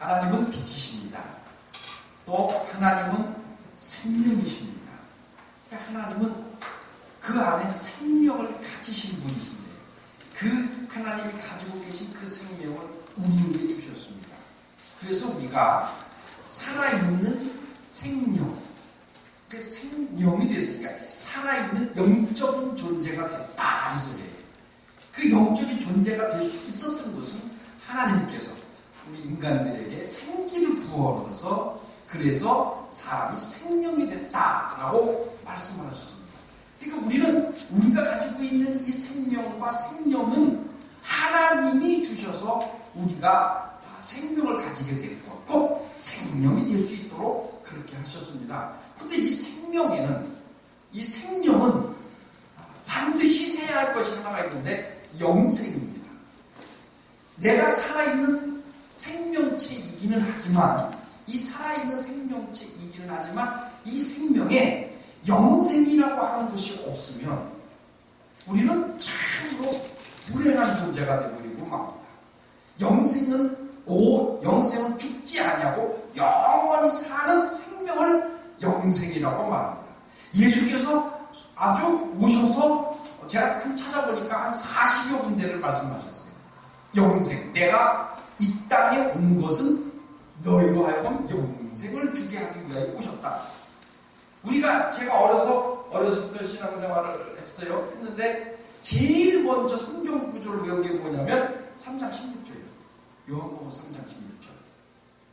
하나님은 빛이십니다. 또 하나님은 생명이십니다. 하나님은 그 안에 생명을 가지신 분이신데 그 하나님이 가지고 계신 그 생명을 우리에게 주셨습니다. 그래서 우리가 살아있는 생명, 그 생명이 됐으니까 살아있는 영적인 존재가 됐다 이 소리예요. 그 영적인 존재가 될 수 있었던 것은 하나님께서 우리 인간들에게 생기를 부어넣어서 그래서 사람이 생명이 됐다라고 말씀하셨습니다. 그러니까 우리가 가지고 있는 이 생명과 생명은 하나님이 주셔서 우리가 생명을 가지게 됐고 꼭 생명이 될 수 있도록 그렇게 하셨습니다. 그런데 이 생명은 반드시 해야 할 것이 하나가 있는데 영생입니다. 내가 살아있는 생명체이기는 하지만 이 살아있는 생명체이기는 하지만 이 생명에 영생이라고 하는 것이 없으면 우리는 참으로 불행한 존재가 되어버리고 맙니다. 영생은 죽지 아니하고 영원히 사는 생명을 영생이라고 말합니다. 예수께서 아주 오셔서 제가 찾아보니까 한 40여 군데를 말씀하셨어요. 영생, 내가 이 땅에 온 것은 너희로 하여금 영생을 주게 하기 위하여 오셨다. 제가 어려서부터 신앙생활을 했는데 제일 먼저 성경 구절을 외운 게 뭐냐면 3장 16절이에요. 요한복음 3장 16절.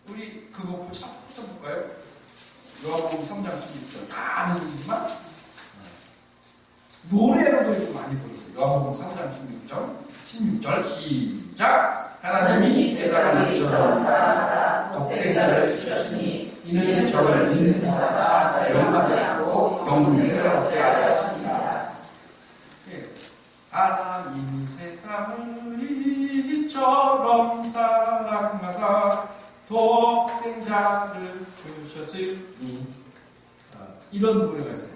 우리 그거 붙여볼까요? 요한복음 3장 16절. 다 아는 일이지만 노래로도 이거 많이 부르세요. 요한복음 3장 16절 시작. 하나님이 세상을 이처럼 사랑하사 독생자를 주셨으니 이는 저를 믿는 자마다 멸망하지 않고 영생을 얻게 하려 하십니다. 하나님이 세상을 이처럼 사랑하사 독생자를 주셨으니 이런 노래가 있어요.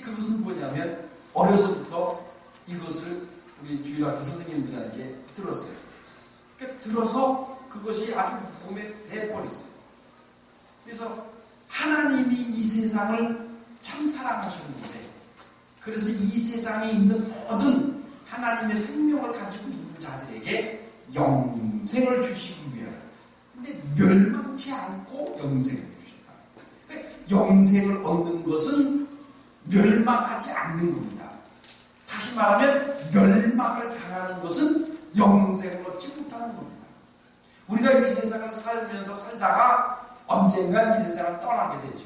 그것은 뭐냐면 어려서부터 이것을 우리 주일학교 선생님들에게 들었어요. 들어서 그것이 아주 몸에 배버렸어요. 그래서 하나님이 이 세상을 참 사랑하셨는데 그래서 이 세상에 있는 모든 하나님의 생명을 가지고 있는 자들에게 영생을 주시기 위하여 근데 멸망치 않고 영생을 주셨다. 그러니까 영생을 얻는 것은 멸망하지 않는 겁니다. 다시 말하면 멸망을 당하는 것은 영생을 얻지 못하는 겁니다. 우리가 이 세상을 살다가 언젠간 이 세상을 떠나게 되죠.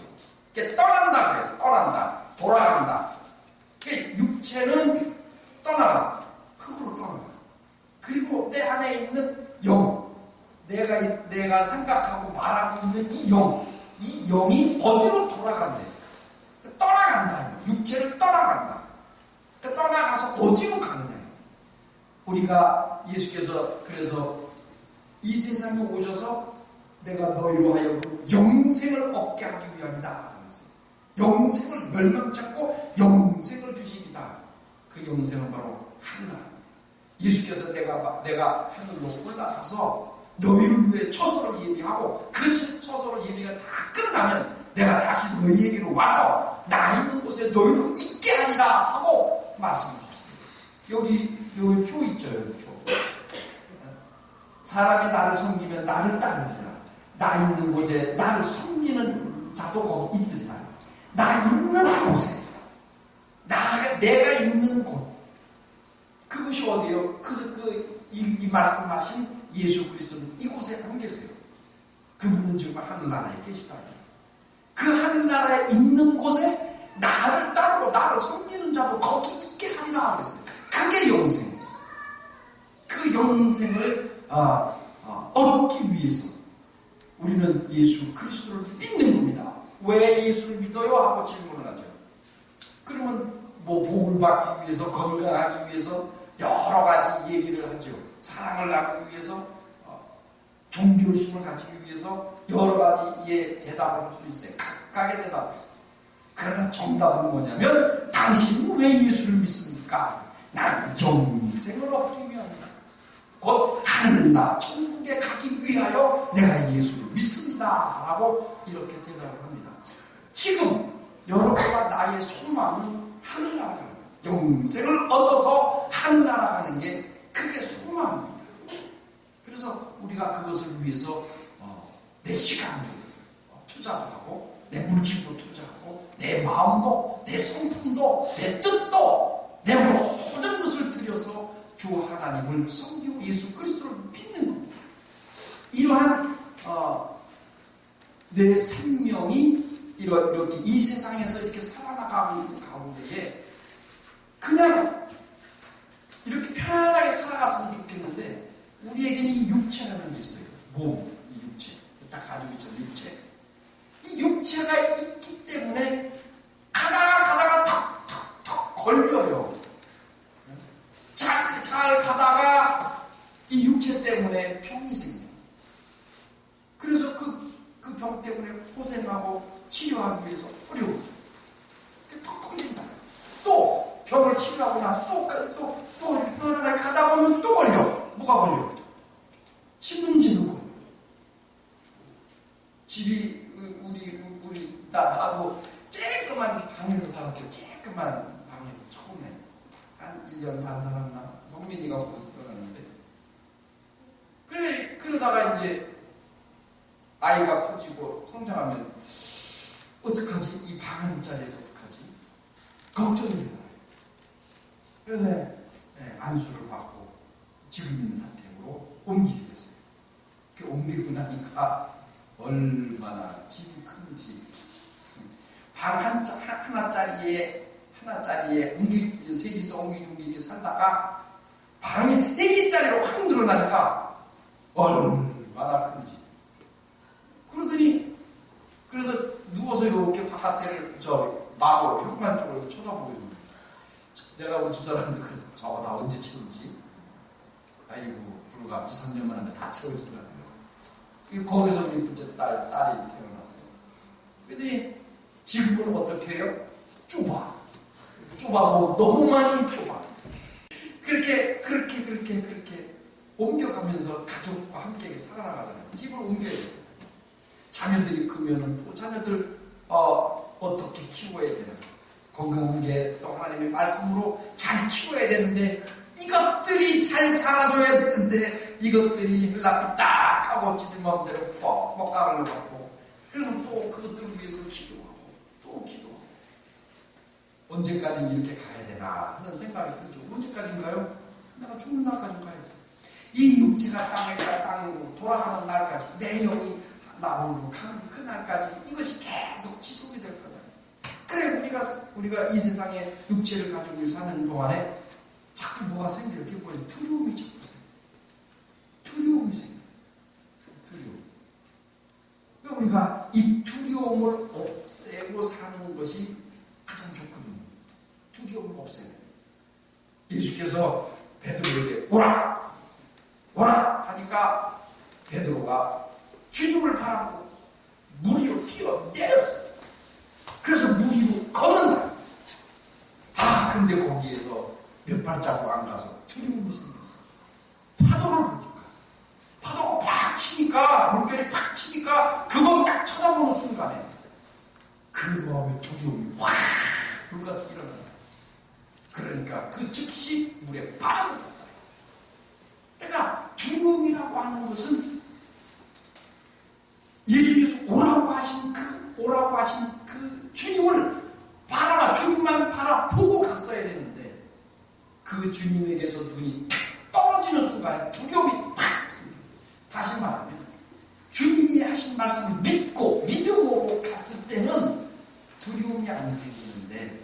그러니까 떠난다 그래요. 떠난다. 돌아간다. 그러니까 육체는 떠나가. 흙으로 떠나가. 그리고 내 안에 있는 영. 내가 생각하고 말하고 있는 이 영이 어디로 돌아간대? 떠나간다. 육체를 떠나간다. 떠나가서 어디로 가느냐? 우리가 예수께서 그래서 이 세상에 오셔서 내가 너희로 하여금 영생을 얻게 하기 위함이다. 영생을 멸망치 않고 영생을 주시기다. 그 영생은 바로 하늘나라. 예수께서 내가 하늘로 올라가서 너희를 위해 처소를 예비하고 그 처소를 예비가 다 끝나면 내가 다시 너희에게로 와서 나 있는 곳에 너희로 있게 하리라 하고 말씀하셨어요. 여기 표 있죠. 여기 표. 사람이 나를 섬기면 나를 따르리라. 나 있는 곳에 나를 섬기는 자도 거기 있으리라. 나 있는 곳에 내가 있는 곳 그것이 어디예요? 그래서 이 말씀하신 예수 그리스도는 이곳에 안 계세요. 그분은 정말 하늘나라에 계시다. 그 하늘나라에 있는 곳에 나를 따르고 나를 섬기는 자도 거기 있게 하리라 그랬어요. 그게 영생이에요. 그 영생을 얻기 위해서 우리는 예수 그리스도를 믿는 겁니다. 왜 예수를 믿어요? 하고 질문을 하죠. 그러면 복을 받기 위해서, 건강하기 위해서 여러 가지 얘기를 하죠. 사랑을 나누기 위해서, 종교심을 가지기 위해서 여러 가지의 대답을 할 수 있어요. 각각의 대답을 했어요. 그러나 정답은 뭐냐면 당신은 왜 예수를 믿습니까? 나는 영생을 얻기 위함이다. 곧 하늘나 천국에 가기 위하여 내가 예수를 믿습니다 라고 이렇게 대답을 합니다. 지금 여러분과 나의 소망은 하늘나라 가는 거예요. 영생을 얻어서 하늘나라 가는 게 그게 소망입니다. 그래서 우리가 그것을 위해서 내 시간도 투자도 하고 내 물질도 투자하고 내 마음도 내 성품도 내 뜻도 내 모든 것을 들여서 주 하나님을 섬기고 예수 그리스도를 믿는 겁니다. 이러한 내 생명이 이렇게 이 세상에서 이렇게 살아나가고 있는 가운데에 그냥 이렇게 편안하게 살아갔으면 좋겠는데 우리에게는 이 육체라는 게 있어요. 몸, 이 육체. 딱 가지고 있잖아요. 육체. 이 육체가 있기 때문에 가다가 턱 걸려요. 잘 가다가 이 육체 때문에 병이 생겨요. 그래서 그 병 때문에 고생하고 치료하기 위해서 어려워져. 턱 걸린다. 또 병을 치료하고 나서 또 이렇게 편안하게 가다 보면 또 걸려. 뭐가 걸려? 신문지는 걸려. 집이 나도 쬐끄만 방에서 살았어요. 쬐끄만 방에서 처음에 한 1년 반 살았나? 성민이가 거기 들어갔는데 그러다가 이제 아이가 커지고 성장하면 어떡하지? 이 방 한 짜리에서 어떡하지? 걱정이 되더라고요. 그래서 안수를 받고 지금 있는 상태로 옮기게 됐어요. 그 옮기고 나니까 얼마나 집이 큰지 방 하나짜리에 셋이서 옮기기 이렇게 살다가 방이 3개짜리로 확 늘어나니까 얼마나 큰지 그래서 누워서 이렇게 바깥을 마구 현관 쪽으로 쳐다보고 있는 내가 우리 집사람한테 그래서 저거 다 언제 채우지? 아이고 불과 2-3년만 하면 다 채워지더라고요. 거기서 우리 둘째 딸이 태어나고 그랬더니 지금은 어떻게 해요? 좁아고 너무 많이 좁아. 그렇게 옮겨가면서 가족과 함께 살아나가잖아요. 집을 옮겨야 돼요. 자녀들이 크면은 또 자녀들 어떻게 키워야 되나? 건강하게 또 하나님의 말씀으로 잘 키워야 되는데 이것들이 잘 자라줘야 되는데 이것들이 헬라피 딱 하고 지들 마음대로 뻑뻑 가려고 그러면 또 그것들을 위해서 기도하고 언제까지 이렇게 가야 되나 하는 생각이 들죠. 언제까지인가요? 내가 죽는 날까지 가야지. 이 육체가 땅으로 돌아가는 날까지 내 영이 나오는 그 날까지 이것이 계속 지속이 될 거다. 그래 우리가 이 세상에 육체를 가지고 사는 동안에 자꾸 뭐가 생겨요? 그게 뭐예요? 두려움이 자꾸 생겨요. 두려움이 생겨요. 그러니까 우리가 이 두려움을 없애고 사는 것이 가장 좋거든요. 두려움을 없애는. 예수께서 베드로에게 오라 하니까 베드로가 주님을 바라보고 물 위로 뛰어내렸어요. 그래서 물 위로 걷는다. 근데 거기에서 몇 발자국 안 가서 두려움이 생겼어요. 파도를 보니까 파도가 팍 치니까 물결이 팍 치니까 그걸 딱 쳐다보는 순간에 그 마음에 두려움이 확 불같이 일어나요. 그러니까 그 즉시 물에 빠져들었다. 그러니까 두려움이라고 하는 것은 예수께서 오라고 하신 그 주님을 주님만 바라보고 갔어야 되는데 그 주님에게서 눈이 탁 떨어지는 순간에 두려움이 팍 생깁니다. 다시 말하면 주님이 하신 말씀을 믿고 믿음으로 갔을 때는 두려움이 안 생기는데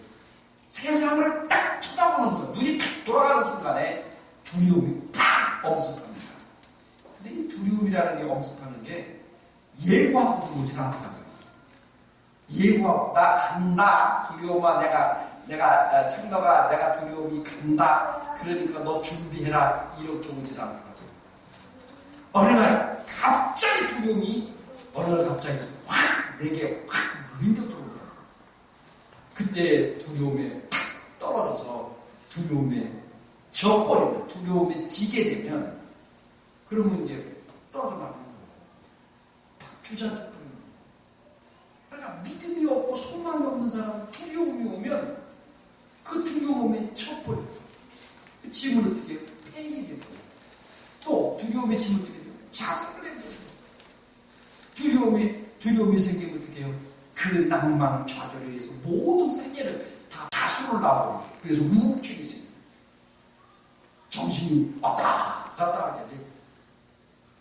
세상을 딱 쳐다보는 순간 눈이 탁 돌아가는 순간에 두려움이 팍 엄습합니다. 근데 이 두려움이라는 게 엄습하는 게 예고하고 들어오진 않더라고요. 예고하고 나 간다 두려움아 내가 창너가 내가 두려움이 간다 그러니까 너 준비해라 이렇게 오진 않더라고요. 어느 날 갑자기 두려움이 확 내게 확 밀려들어오더라고요. 그때 두려움에 탁 떨어져서 두려움에 져버리면 두려움에 지게 되면 그러면 이제 떨어져 나가는 거예요. 주저앉아. 그러니까 믿음이 없고 소망이 없는 사람은 두려움이 오면 그 두려움에 쳐버려요. 그 짐을 어떻게 해요? 폐인이 되고 또 두려움에 짐을 어떻게 해요? 자살을 해버려요. 두려움이 생기면 어떻게 해요? 그 낭만 좌절에 의해서 모든 생애를 다 다수를 놔버려요. 그래서 우울증이 생겨요. 정신이 왔다 갔다 하게 돼요.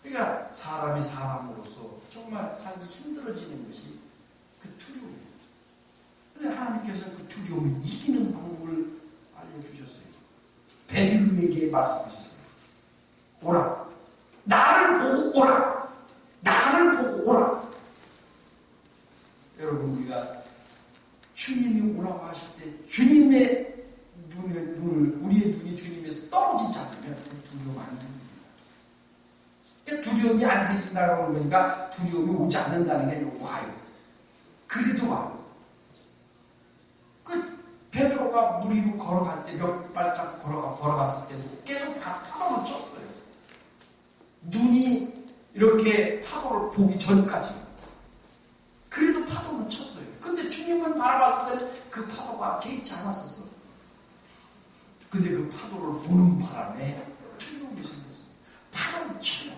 그러니까 사람이 사람으로서 정말 살기 힘들어지는 것이 그 두려움이에요. 그런데 하나님께서 그 두려움을 이기는 방법을 알려주셨어요. 베드로에게 말씀하셨어요. 오라. 나를 보고 오라. 나를 보고 오라. 여러분, 우리가 주님이 오라고 하실 때 주님의 우리의 눈이 주님에서 떨어지지 않으면 두려움 안 생깁니다. 두려움이 안 생긴다고 하는 거니까 두려움이 오지 않는다는 게 아니라 와요. 그래도 와요. 그 베드로가 물 위로 걸어갈 때 몇 발짝 걸어갔을 때도 계속 파도를 쳤어요. 눈이 이렇게 파도를 보기 전까지. 그래도 파도는 쳤어요. 근데 주님은 바라봤을 때는 그 파도가 개의치 않았었어. 근데 그 파도를 보는 바람에 두려움이 생겼어요. 파도는 쳐요.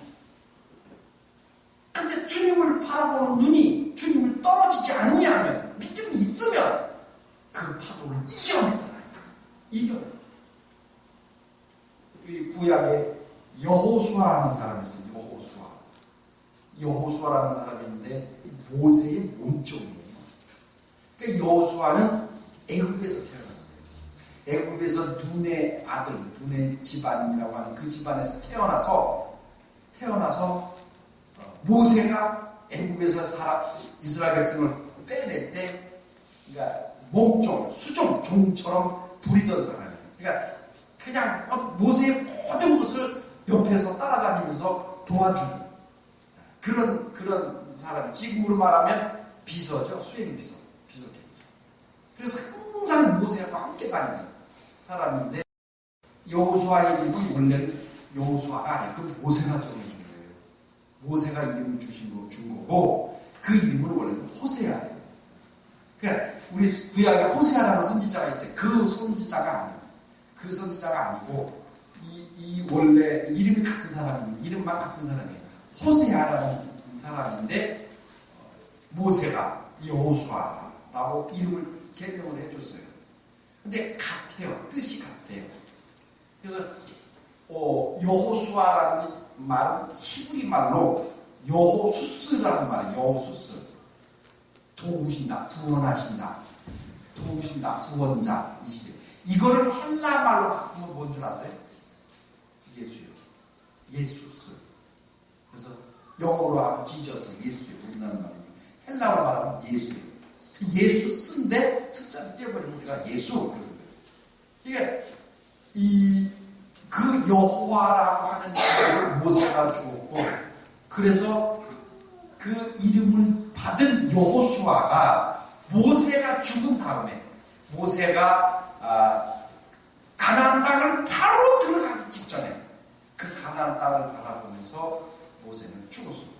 근데 주님을 바라보는 눈이 주님을 떨어지지 않냐면, 믿음이 있으면 그 파도를 이겨내더라. 이겨내. 이 구약에 여호수아라는 사람이 있어요. 여호수아라는 사람이 있는데 모세의 몸종이에요. 그러니까 여호수아는 애굽에서 태어났어요. 애굽에서 눈의 아들, 눈의 집안이라고 하는 그 집안에서 태어나서 모세가 애굽에서 이스라엘 백성을 빼낼 때, 그러니까 몸종, 수종, 종처럼 부리던 사람이에요. 그러니까 그냥 모세의 모든 것을 옆에서 따라다니면서 도와주는 그런 사람이, 지금으로 말하면 비서죠. 수행 비서겠죠. 그래서 항상 모세와 함께 다니는 사람인데, 여호수아의 이름은 원래는 여호수아가 아니고 그 모세가 정해준 거예요. 모세가 이름을 준 거고, 그 이름은 원래는 호세아예요. 그러니까 우리 구약에 호세아라는 선지자가 있어요. 그 선지자가 아니고 이 원래 이름이 같은 사람인데, 이름만 같은 사람이에요. 호세아라는 사람인데, 모세가 여호수아라고 이름을 개명을 해줬어요. 근데 같아요. 뜻이 같아요. 그래서 여호수아라는 말은 히브리 말로 여호수스라는 말이에요. 여호수스. 도우신다, 구원하신다, 구원자. 이거를 헬라 말로 바꾸면 뭔 줄 아세요? 예수요. 예수스. 그래서 영어로 하면 지저스, 예수에 부른다는 말이에요. 헬라어로 말하면 예수예요. 예수스인데 숫자를 떼어버리면 우리가 예수 그러는 거예요. 그러니까 그 여호와라고 하는 이름을 모세가 주었고, 그래서 그 이름을 받은 여호수아가 모세가 죽은 다음에, 모세가 가나안 땅을 바로 들어가기 직전에 그 가나안 땅을 바라보면서 모세는 죽었습니다.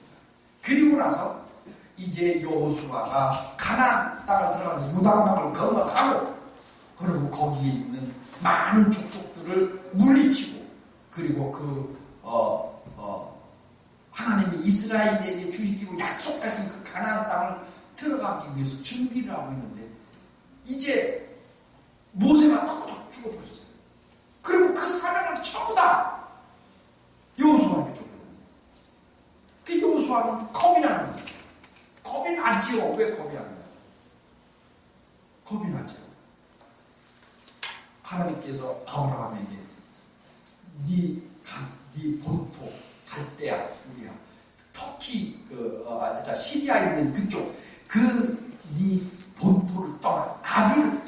그리고 나서 이제 여호수아가 가나안 땅을 들어가면서 요단강을 건너가고, 그리고 거기에 있는 많은 족속들을 물리치고, 그리고 하나님이 이스라엘에게 주시기로 약속하신 그 가나안 땅을 들어가기 위해서 준비를 하고 있는데, 이제 모세가 딱 죽어버렸어요. 그리고 그 사명을 전부 다 여호수아에게 줬거든요. 그 여호수아는 겁이 나는 거예요. 겁이 나지요. 왜 겁이 안 나요? 겁이 나죠. 하나님께서 아브라함에게 네 본토 갈대아, 우리야 터키 시리아에 있는 그쪽 네 본토를 떠나, 아비를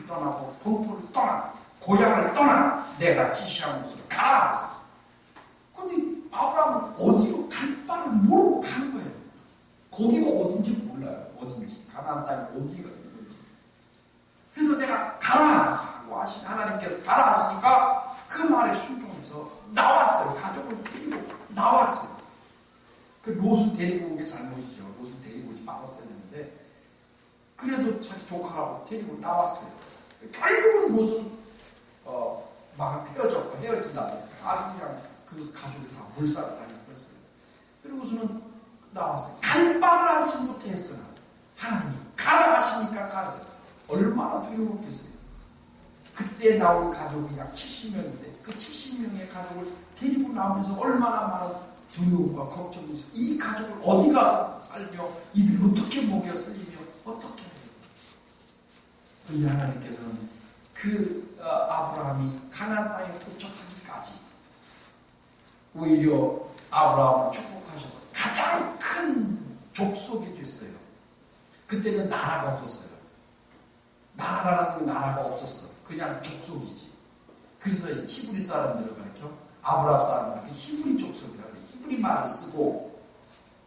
떠나고 본토를 떠나, 고향을 떠나, 내가 지시한 곳으로 가라. 근데 아브라함은 어디로 갈 바를 모르고 가는 거예요. 거기가 어딘지 몰라요. 어딘지, 가나안 땅이 어디가 있는지. 그래서 내가 가라 하고 하나님께서 가라 하시니까 그 말에 순종해서 나왔어요. 가족 나왔어요. 그 롯을 데리고 온 게 잘못이죠. 롯을 데리고 오지 말았어야 되는데 그래도 자기 조카라고 데리고 나왔어요. 결국은 롯은 막 헤어진 다음에 아주 그냥 그 가족이 다 몰살을 당했어요. 그리고서는 나왔어요. 간발을 하지 못했으나 하나님이 가라 하시니까 가라서 얼마나 두려웠겠어요. 그때 나온 가족이 약 70명인데 그 70명의 가족을 데리고 나오면서 얼마나 많은 두려움과 걱정이 있어요. 이 가족을 어디 가서 살며 이들 어떻게 먹여 살리며 어떻게 해요. 그런데 하나님께서는 그 아브라함이 가나안 땅에 도착하기까지 오히려 아브라함을 축복하셔서 가장 큰 족속이 됐어요. 그때는 나라가 없었어요. 나라라는 나라가 없었어. 그냥 족속이지. 그래서 히브리 사람들을 가르쳐 아브라함 사람을 가르쳐 히브리 족속이라고 해요. 히브리 말을 쓰고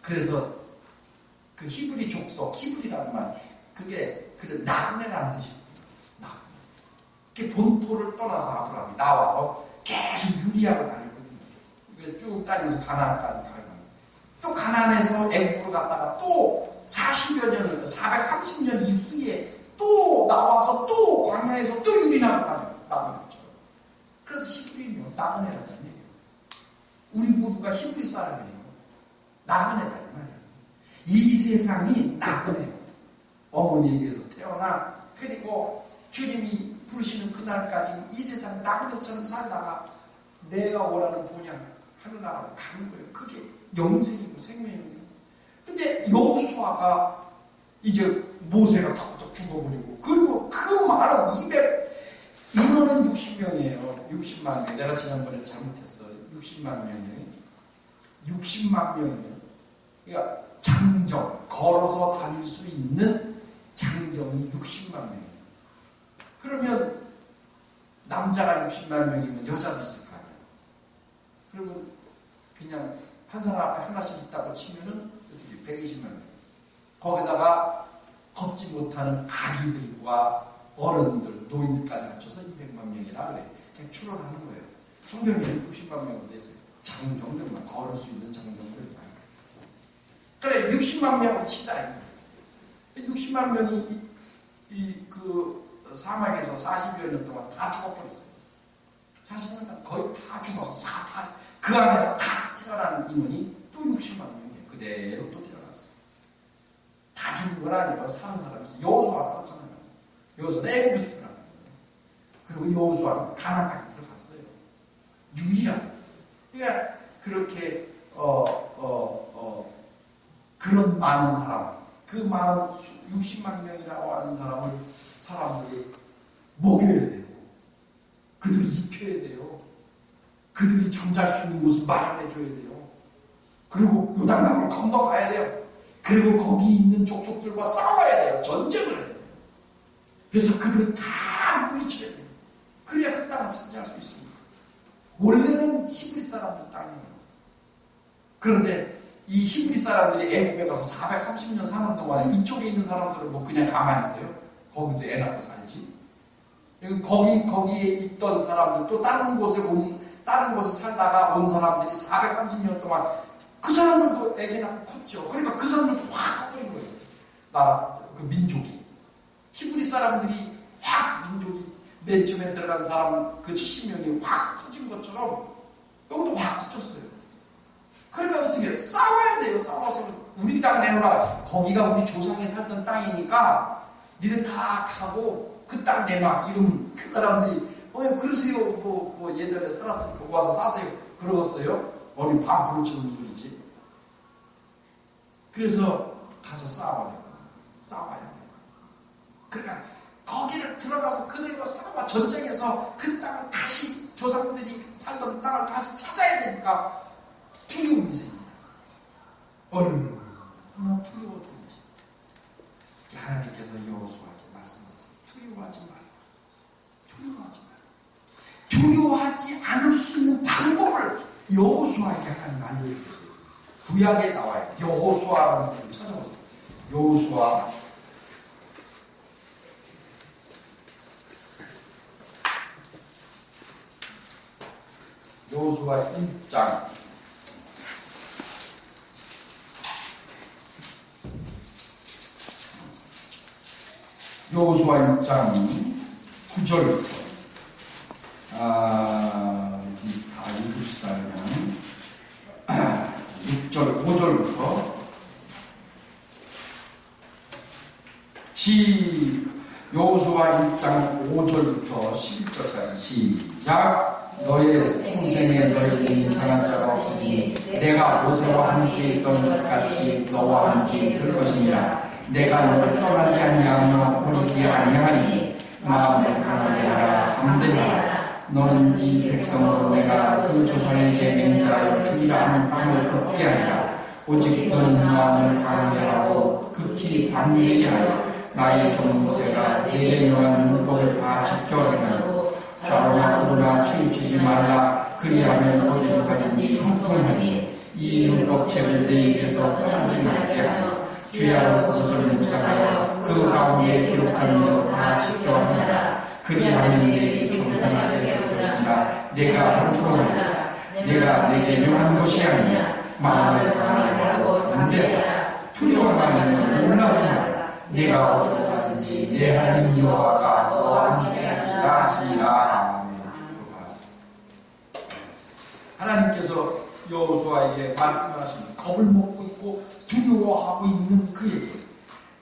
그래서 그 히브리 족속, 히브리라는 말 그게 나그네라는 뜻이거든요. 나그네. 그게 본토를 떠나서 아브라함이 나와서 계속 유리하고 다녔거든요. 쭉 다니면서 가나안까지 가요. 또 가나안에서 애굽으로 갔다가 또 40여 년을 430년 이후에 또 나와서 또 광야에서 또 유리나무 나무죠. 그래서 히브리는요 나그네라는 얘기예요. 우리 모두가 히브리 사람이에요. 나그네다 이 말이에요. 이 세상이 나그네예요. 어머니에게서 태어나 그리고 주님이 부르시는 그날까지 이 세상 나그네처럼 살다가 내가 원하는 본향 하늘나라로 가는 거예요. 그게 영생이고 생명이고. 근데 여호수아가 이제 모세가 턱턱 죽어버리고 그리고 그 많은 인원은 60명이에요. 60만 명. 내가 지난번에 잘못했어. 60만 명이에요. 60만 명이에요. 그러니까 장정, 걸어서 다닐 수 있는 장정이 60만 명이에요. 그러면 남자가 60만 명이면 여자도 있을 거 아니에요. 그리고 그냥 한 사람 앞에 하나씩 있다고 치면은 어떻게 120만 명. 거기다가 걷지 못하는 아기들과 어른들, 노인들까지 합쳐서 200만 명이라 그래. 그냥 추론하는 거예요. 성경에는 60만 명으로 돼 있어요. 장정들만 걸을 수 있는 장정들만. 그래 60만 명을 치자. 60만 명이 그 사막에서 40여 년 동안 다 죽어버렸어요. 40년 동안 거의 다 죽어서 그 안에서 다 태어난 인원이 또 60만 명이에요. 그대로 또 태어났어요. 다 죽은 건 아니고 사는 사람이 있어요. 여호수아가 살았잖아요. 여호수아는 애굽에서 태어났거든요. 그리고 여호수아는 가나안까지 들어갔어요. 유일하게. 그러니까 그렇게 그런 많은 사람, 그 많은 60만 명이라고 하는 사람들을 먹여야 되고 그들이 입혀야 돼요. 그들이 잠잘 수 있는 곳을 마련해 줘야 돼요. 그리고 요단강을 건너가야 돼요. 그리고 거기 있는 족속들과 싸워야 돼요. 전쟁을 해야 돼요. 그래서 그들을 다 물리쳐야 돼요. 그래야 그 땅을 차지할 수 있습니다. 원래는 히브리 사람들 땅이에요. 그런데 이 히브리 사람들이 애굽에 가서 430년 사는 동안에 이쪽에 있는 사람들은 뭐 그냥 가만히 있어요. 거기도 애 낳고 살지. 그리고 거기에 있던 사람들 또 다른 곳에 살다가 온 사람들이 430년 동안 그 사람들도 애기 낳고 컸죠. 그러니까 그 사람들도 확 커버린 거예요. 그 민족이. 히브리 사람들이 민족이 맨 처음에 들어간 사람 그 70명이 확 커진 것처럼 여기도 확 커졌어요. 그러니까 어떻게 싸워야 돼요. 싸워서 우리 땅 내놓으라. 거기가 우리 조상이 살던 땅이니까 니들 다 가고 그 땅 내놔. 이러면 그 사람들이 그러세요. 뭐 예전에 살았으니까 와서 사세요. 그러겠어요. 어린 반부르치는 소리지. 그래서 가서 싸워야 돼요. 그러니까 거기를 들어가서 그들과 싸워 전쟁해서 그 땅을 다시 조상들이 살던 땅을 다시 찾아야 되니까 두려움이 생깁니다. 얼마나 두려웠던지. 하나님께서 여호수아에게 말씀하세요. 두려워하지 마라. 두려워하지 않을 수 있는 방법을 여호수아에게 하나님 알려주셨어요. 구약에 나와요. 여호수아라는 걸 찾아보세요. 여호수아 1장 여호수아 1장 9절부터 다 읽읍시다. 그냥 6절 5절부터 여호수아 1장 5절부터 11절까지 시작. 너의 평생에 너에게 상한 자가 없으니 내가 모세와 함께 있던 것 같이 너와 함께 있을 것이니라. 내가 너를 떠나지 아니하며 버리지 아니하니 마음을 강하게 하라. 담대하라. 너는 이 백성으로 내가 그 조상에게 맹세하여 주리라 하는 땅을 걷게 하리라. 오직 너는 마음을 강하게 하고 극히 담대하게 하여 나의 종 모세가 내게 명한 율법을 다 지켜야 좌우나 우나 치우치지 말라. 그리하면 어디로 가든지 형통하니 이 율법책을 내 입에서 떠나지 말게 하며 주야로 그것을 묵상하여 그 가운데 기록한 대로 다 지켜야 하라. 그리하면 내게 평안하게 될 것이라. 내가 형통하리라. 내가 내게 명한 것이 아니냐. 마음을 강하게 하고 담대하라. 두려워하면 놀라지 말라. 내가 어디로 가든지 내 하나님 여호와가 너와 함께 하리라 하시니라. 하나님께서 여호수아에게 말씀을 하십니다. 겁을 먹고 있고 두려워하고 있는 그에게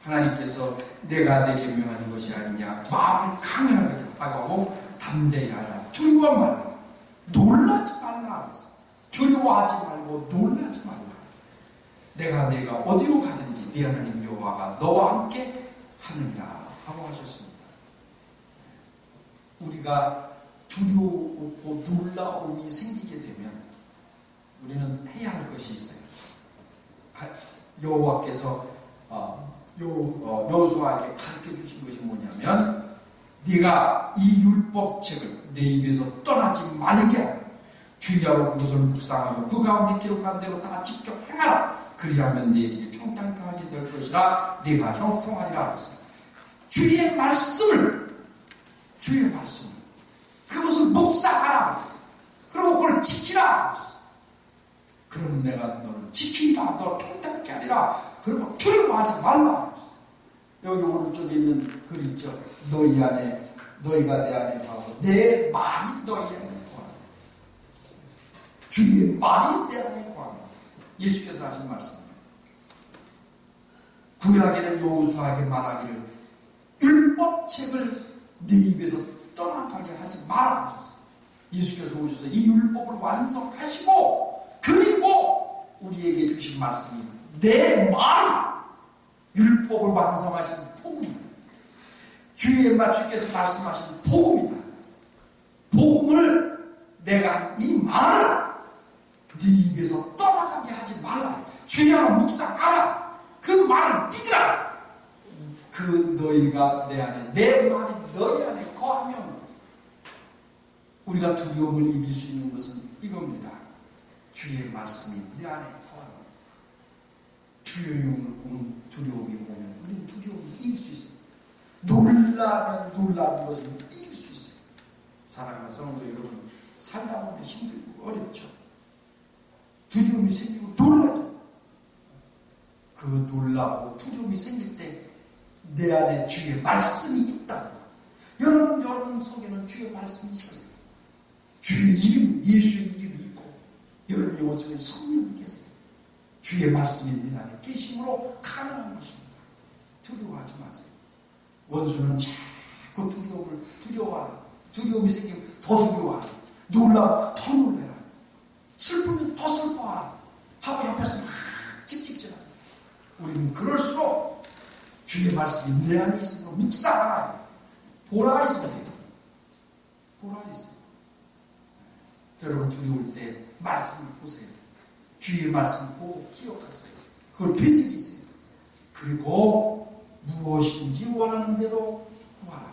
하나님께서 내가 내게 명하는 것이 아니냐. 마음을 강하게 하고 담대히 하라. 두려워 말라. 놀라지 말라. 두려워하지 말고 놀라지 말라. 내가 어디로 가든지 네 하나님 여호와가 너와 함께 하느니라 하고 하셨습니다. 우리가 두려우고 놀라움이 생기게 되면 우리는 해야 할 것이 있어요. 여호와께서 여호수아에게 가르쳐 주신 것이 뭐냐면 네가 이 율법책을 내 입에서 떠나지 말게 하라. 주야로 그것을 묵상하며 그 가운데 기록한 대로 다 지켜 행하라. 그리하면 네 길이 평탄하게 될 것이라. 네가 형통하리라 하셨어요. 주의 말씀을 그것을 묵상하라 하셨어요. 그리고 그걸 지키라 하셨어요. 그럼 내가 너를 지키리라. 너를 평탄케 하리라. 그리고 두려워하지 말라 하셨어요. 여기 오른쪽에 있는 글 있죠. 너희가 내 안에 거하고 내 말이 너희 안에 거하라. 주의 말이 내 안에 거하라. 예수께서 하신 말씀입니다. 구약에는 여호수아에게 말하기를 율법책을 내 입에서 떠나가게 하지 마라 하셨어요. 예수께서 오셔서 이 율법을 완성하시고 그리고 우리에게 주신 말씀이 내 말이 율법을 완성하신 복음입니다. 주께서 말씀하신 복음이다. 복음을 내가 이 말을 네 입에서 떠나가게 하지 말라. 주야로 묵상하라. 그 말을 믿으라. 그 너희가 내 안에 내 말이 너희 안에 거하면 우리가 두려움을 이길 수 있는 것은 이겁니다. 주의 말씀이 내 안에 거하면 두려움이 오면 우리는 두려움을 이길 수 있어요. 놀라면 놀라는 것을 이길 수 있어요. 사랑하는 성도 여러분, 살다 보면 힘들고 어렵죠. 두려움이 생기고 놀라죠. 그 놀라고 두려움이 생길 때 내 안에 주의 말씀이 있다. 여러분 속에는 주의 말씀이 있어요. 주의 이름, 예수의 이름이 있고 여러분 영혼 속에 성령이 계세요. 주의 말씀이 내 안에 계심으로 가능한 것입니다. 두려워하지 마세요. 원수는 자꾸 두려워하라. 두려움이 생기면 더 두려워하라. 놀라면 더 놀래라. 슬프면 더 슬퍼하라. 하고 옆에서 막 찍찍질하라. 우리는 그럴수록 주의 말씀이 내 안에 있으므로 묵상하라. 보라 이 소리예요. 보라 이 소리. 여러분 두려울 때 말씀을 보세요. 주의 말씀을 보고 기억하세요. 그걸 되새기세요. 그리고 무엇인지 원하는 대로 구하라.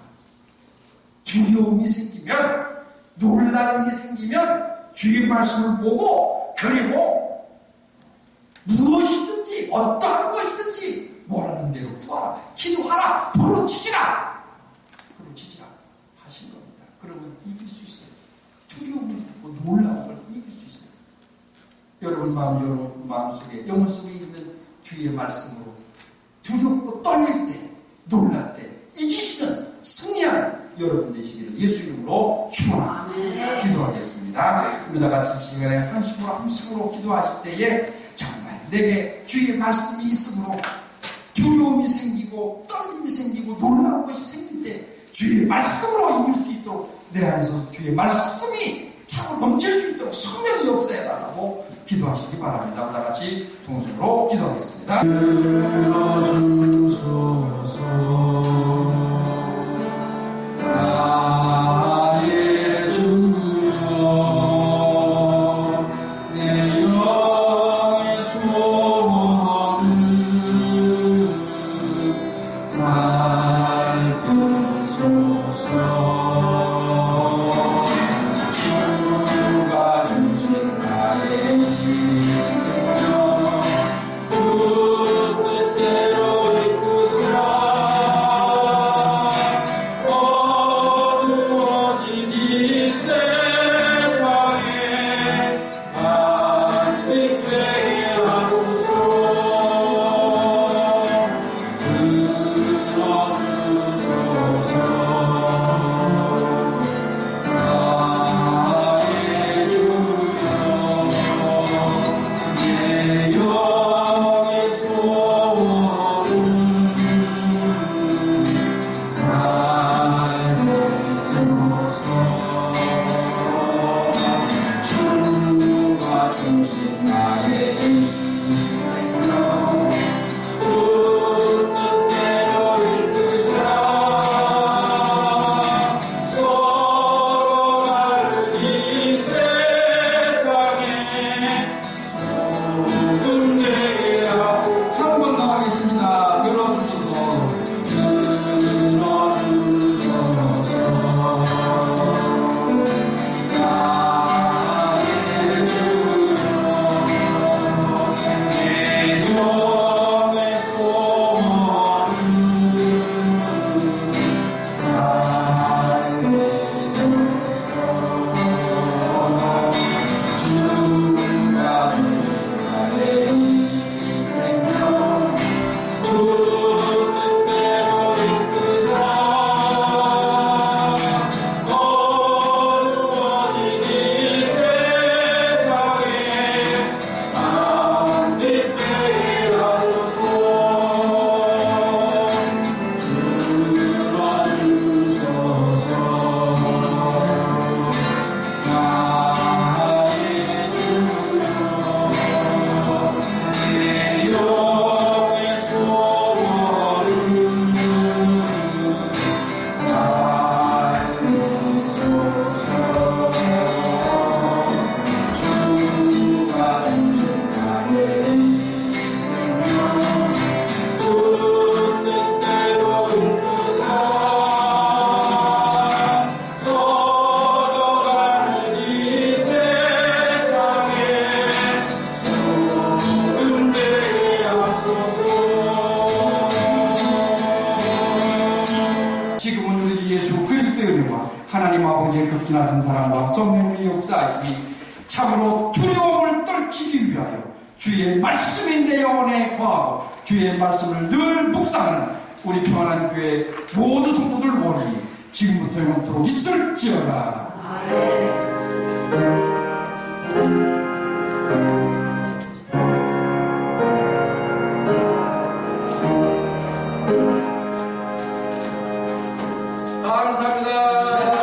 두려움이 생기면, 놀라는 게 생기면 주의 말씀을 보고 그리고 무엇이든지 어떠한 것이든지 원하는 대로 구하라. 기도하라. 부르짖으라. 하신 겁니다. 그러면 이길 수 있어요. 두려움을 듣고 놀라운 걸 이길 수 있어요. 여러분 마음속에 영혼 속에 있는 주의 말씀으로 두렵고 떨릴 때 놀랄 때 이기시는 이름으로 축원합니다. 기도하겠습니다. 우리 다 같이 시간에 한심으로 기도하실 때에 정말 내게 주의 말씀이 있으므로 두려움이 생기고 떨림이 생기고 놀라운 것이 생길 때 주의 말씀으로 이길 수 있도록 내 안에서 주의 말씀이 차고 넘칠 수 있도록 성령의 역사해달라고 기도하시기 바랍니다. 다 같이 동성으로 기도하겠습니다. 들어주소서. 나의 주여 내 영의 소원을 살펴소서. 하나님 아버지의 극진하신 사랑과 성령의 역사하심이 참으로 두려움을 떨치기 위하여 주의 말씀이 내 영혼에 거하고 주의 말씀을 늘 묵상하는 우리 평안한 교회 모든 성도들 원이 지금부터 영원토록 있을지어다.